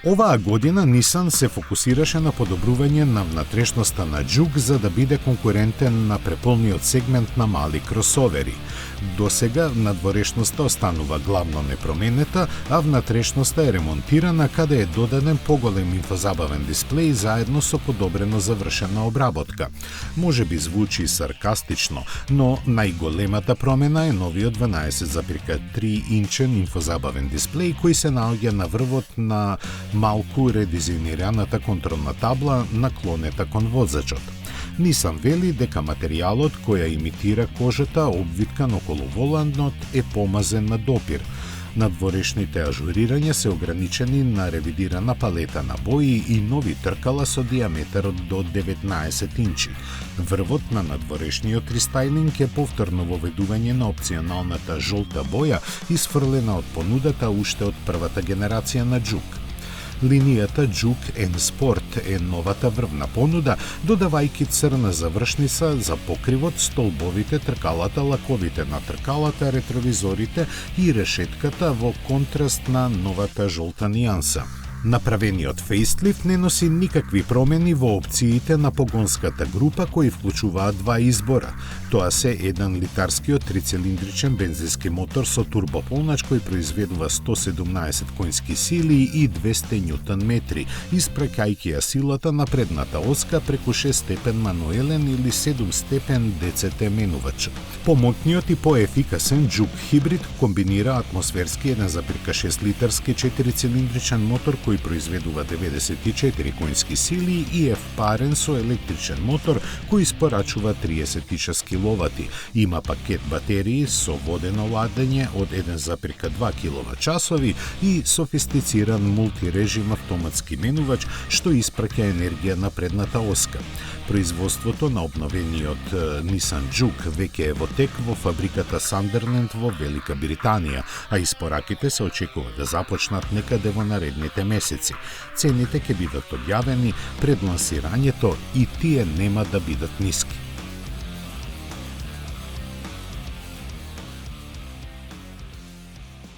Оваа година Nissan се фокусираше на подобрување на внатрешноста на Juke за да биде конкурентен на преполниот сегмент на мали кросовери. Досега надворешноста останува главно непроменета, а внатрешноста е ремонтирана каде е додаден поголем инфозабавен дисплеј заедно со подобрено завршена обработка. Може би звучи саркастично, но најголемата промена е новиот 12,3 инчен инфозабавен дисплеј кој се наоѓа на врвот на малку редизајнираната контролна табла наклонета кон возачот. Nissan вели дека материјалот која имитира кожата обвиткан околу воланот е помазен на допир. Надворешните ажурирања се ограничени на ревидирана палета на бои и нови тркала со диаметар до 19 инчи. Врвот на надворешниот рестайлинг е повторно воведување на опционалната жолта боја исфрлена од понудата уште од првата генерација на Juke. Линијата Juke N Sport е новата врвна понуда, додавајќи црна завршница за покривот, столбовите, тркалата, лаковите на тркалата, ретровизорите и решетката во контраст на новата жолта нијанса. Направениот фейслифт не носи никакви промени во опциите на погонската група кои вклучуваат два избора. Тоа се 1 литарскиот трицилиндричен бензински мотор со турбополнач кој произведува 117 конски сили и 200 ньютон метри, испрекајќи ја силата на предната оска преку 6 степен мануелен или 7 степен ДЦТ менувач. Помотниот и поефикасен Juke хибрид комбинира атмосферски 1,6 литарски 4-цилиндричен мотор кој произведува 94 конски сили и е впарен со електричен мотор кој испорачува 36 киловати. Има пакет батерии со водено ладење од 1,2 киловат-часови и софистициран мултирежим автоматски менувач што испраќа енергија на предната оска. Производството на обновениот Nissan Juke веќе е во тек во фабриката Sunderland во Велика Британија, а испораките се очекува да започнат некаде во наредните месеци. Цените ќе бидат објавени пред лансирањето и тие нема да бидат ниски.